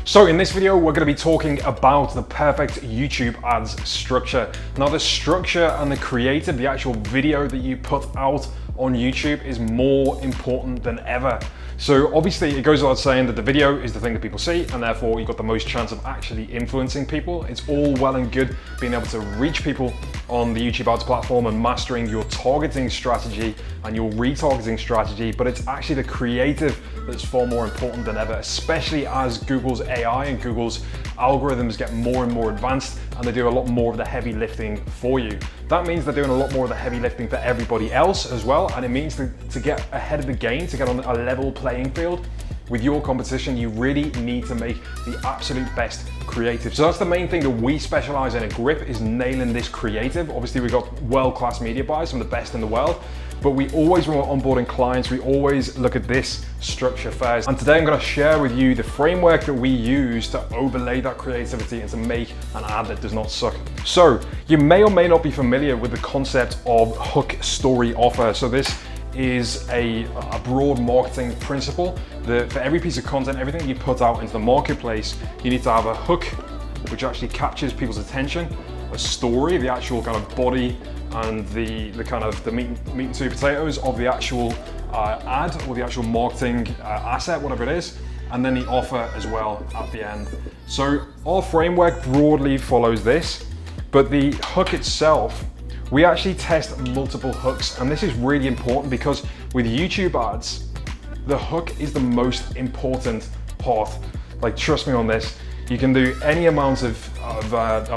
So in this video, we're going to be talking about the perfect YouTube ads structure. Now the structure and the creative, the actual video that you put out on YouTube is more important than ever. So obviously it goes without saying that the video is the thing that people see, and therefore you've got the most chance of actually influencing people. It's all well and good being able to reach people on the YouTube ads platform and mastering your targeting strategy and your retargeting strategy, but it's actually the creative that's far more important than ever, especially as Google's AI and Google's algorithms get more and more advanced and they do a lot more of the heavy lifting for you. That means they're doing a lot more of the heavy lifting for everybody else as well, and it means to get ahead of the game, to get on a level playing field with your competition, you really need to make the absolute best creative. So that's the main thing that we specialize in at Grip, is nailing this creative. Obviously we've got world-class media buyers, some of the best in the world, but we always, when we're onboarding clients, we always look at this structure first. And today I'm gonna share with you the framework that we use to overlay that creativity and to make an ad that does not suck. So you may or may not be familiar with the concept of hook story offer. So this is a broad marketing principle that for every piece of content, everything you put out into the marketplace, you need to have a hook which actually captures people's attention, a story, the actual kind of body and the kind of the meat and sweet potatoes of the actual ad or the actual marketing asset, whatever it is, and then the offer as well at the end. So our framework broadly follows this, but the hook itself, we actually test multiple hooks, and this is really important because with YouTube ads, the hook is the most important part. Like, trust me on this. You can do any amount of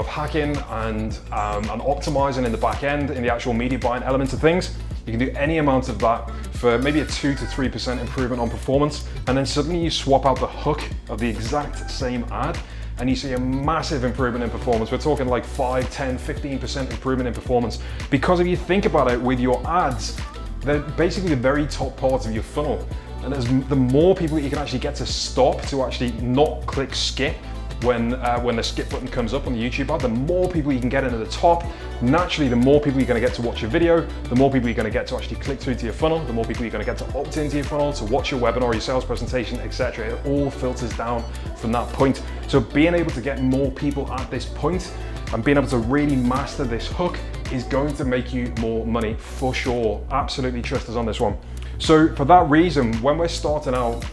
hacking and optimizing in the back end, in the actual media buying elements of things. You can do any amount of that for maybe a 2 to 3% improvement on performance, and then suddenly you swap out the hook of the exact same ad, and you see a massive improvement in performance. We're talking like 5, 10, 15% improvement in performance. Because if you think about it, with your ads, they're basically the very top part of your funnel. And the more people that you can actually get to stop, to actually not click skip when the skip button comes up on the YouTube ad, the more people you can get into the top. Naturally, the more people you're gonna get to watch your video, the more people you're gonna get to actually click through to your funnel, the more people you're gonna get to opt into your funnel, to watch your webinar, your sales presentation, etc. It all filters down from that point. So being able to get more people at this point and being able to really master this hook is going to make you more money for sure. Absolutely trust us on this one. So for that reason, when we're starting out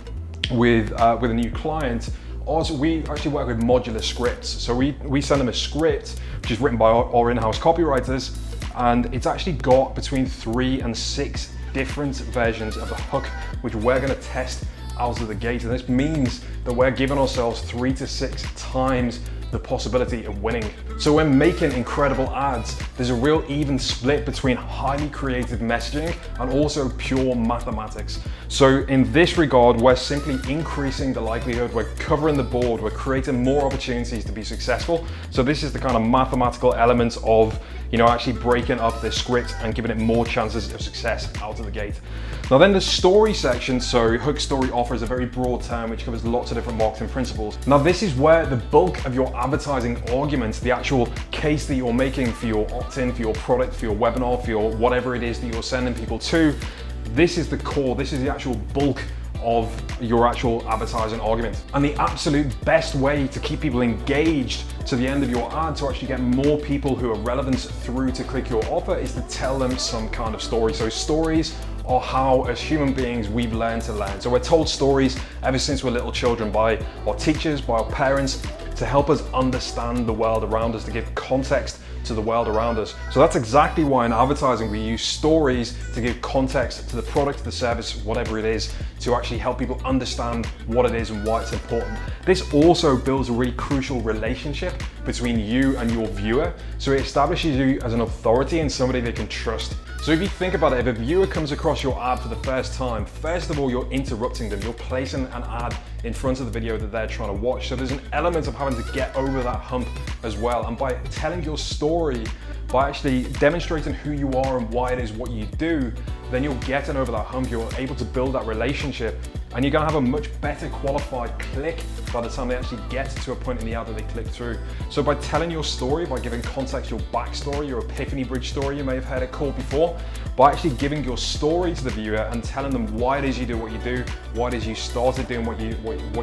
with a new client, we actually work with modular scripts. So we send them a script which is written by our in-house copywriters, and it's actually got between 3 and 6 different versions of the hook which we're going to test out of the gate. And this means that we're giving ourselves 3 to 6 times the possibility of winning. So when making incredible ads, there's a real even split between highly creative messaging and also pure mathematics. So in this regard, we're simply increasing the likelihood, we're covering the board, we're creating more opportunities to be successful. So this is the kind of mathematical elements of, actually breaking up this script and giving it more chances of success out of the gate. Now then the story section, so hook story offer is a very broad term which covers lots of different marketing principles. Now this is where the bulk of your advertising arguments, the actual case that you're making for your opt-in, for your product, for your webinar, for your whatever it is that you're sending people to, this is the core, this is the actual bulk of your actual advertising argument. And the absolute best way to keep people engaged to the end of your ad, to actually get more people who are relevant through to click your offer, is to tell them some kind of story. So stories are how, as human beings, we've learned to learn. So we're told stories ever since we're little children by our teachers, by our parents, to help us understand the world around us, to give context to the world around us. So that's exactly why in advertising we use stories to give context to the product, the service, whatever it is, to actually help people understand what it is and why it's important. This also builds a really crucial relationship between you and your viewer. So it establishes you as an authority and somebody they can trust. So if you think about it, if a viewer comes across your ad for the first time, first of all, you're interrupting them. You're placing an ad in front of the video that they're trying to watch. So there's an element of having to get over that hump as well. And by telling your story, by actually demonstrating who you are and why it is what you do, then you're getting over that hump. You're able to build that relationship and you're gonna have a much better qualified click by the time they actually get to a point in the ad that they click through. So by telling your story, by giving context, your backstory, your epiphany bridge story, you may have heard it called before, by actually giving your story to the viewer and telling them why it is you do what you do, why it is you started doing what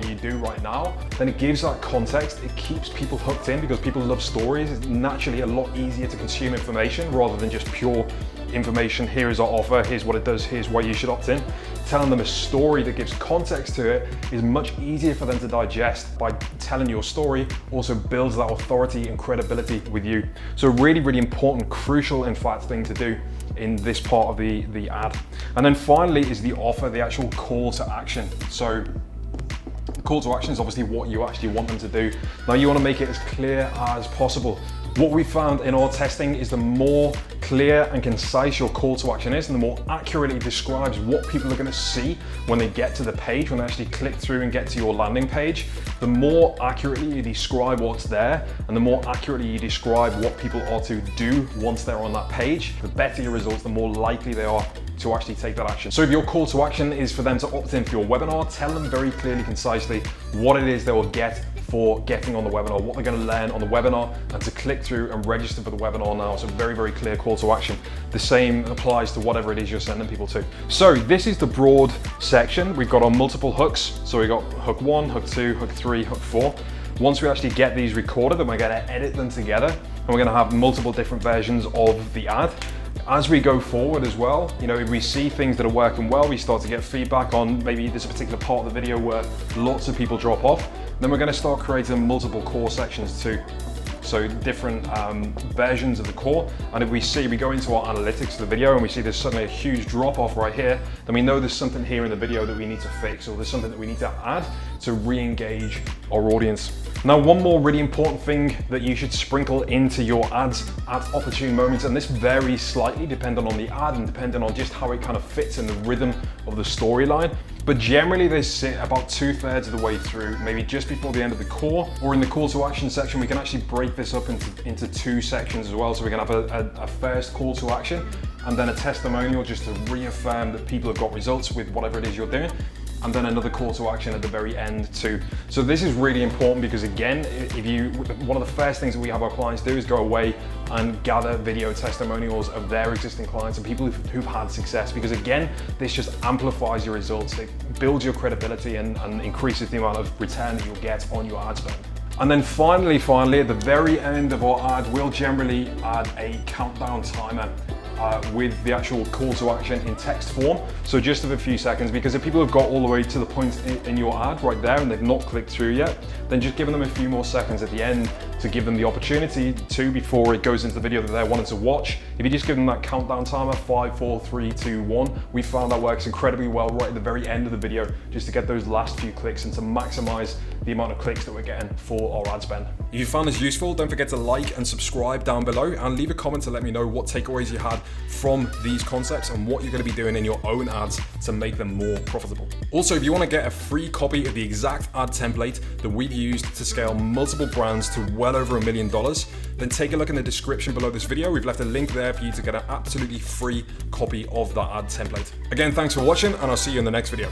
you do right now, then it gives that context. It keeps people hooked in because people love stories. It's naturally a lot easier to consume information rather than just pure information. Here is our offer, here's what it does, here's why you should opt in. Telling them a story that gives context to it is much easier for them to digest. By telling your story also builds that authority and credibility with you. So really, really important, crucial in fact thing to do in this part of the ad. And then finally is the offer, the actual call to action. So the call to action is obviously what you actually want them to do. Now you want to make it as clear as possible. What we found in our testing is the more clear and concise your call to action is, and the more accurately it describes what people are going to see when they get to the page, when they actually click through and get to your landing page, the more accurately you describe what's there, and the more accurately you describe what people are to do once they're on that page, the better your results, the more likely they are to actually take that action. So if your call to action is for them to opt in for your webinar, tell them very clearly, concisely what it is they will get for getting on the webinar, what they're going to learn on the webinar, and to click through and register for the webinar now. So very, very clear call to action. The same applies to whatever it is you're sending people to. So this is the broad section. We've got our multiple hooks. So we've got hook 1, hook 2, hook 3, hook 4. Once we actually get these recorded, then we're going to edit them together, and we're going to have multiple different versions of the ad. As we go forward as well, you know, if we see things that are working well, we start to get feedback on maybe there's a particular part of the video where lots of people drop off, then we're going to start creating multiple core sections too. So different versions of the core. And if we go into our analytics of the video and we see there's suddenly a huge drop off right here, then we know there's something here in the video that we need to fix, or there's something that we need to add to re-engage our audience. Now, one more really important thing that you should sprinkle into your ads at opportune moments, and this varies slightly depending on the ad and depending on just how it kind of fits in the rhythm of the storyline. But generally they sit about 2/3 of the way through, maybe just before the end of the core, or in the call to action section. We can actually break this up into 2 sections as well. So we can have a first call to action and then a testimonial just to reaffirm that people have got results with whatever it is you're doing, and then another call to action at the very end too. So this is really important because again, one of the first things that we have our clients do is go away and gather video testimonials of their existing clients and people who've had success, because again, this just amplifies your results. It builds your credibility and increases the amount of return that you'll get on your ad spend. And then finally, at the very end of our ad, we'll generally add a countdown timer with the actual call to action in text form. So just of a few seconds, because if people have got all the way to the point in your ad right there and they've not clicked through yet, then just giving them a few more seconds at the end to give them the opportunity to, before it goes into the video that they're wanting to watch. If you just give them that countdown timer, 5, 4, 3, 2, 1, we found that works incredibly well right at the very end of the video, just to get those last few clicks and to maximize the amount of clicks that we're getting for our ad spend. If you found this useful, don't forget to like and subscribe down below, and leave a comment to let me know what takeaways you had from these concepts and what you're going to be doing in your own ads to make them more profitable. Also, if you want to get a free copy of the exact ad template that we've used to scale multiple brands to well over $1 million, then take a look in the description below this video. We've left a link there for you to get an absolutely free copy of that ad template. Again, thanks for watching, and I'll see you in the next video.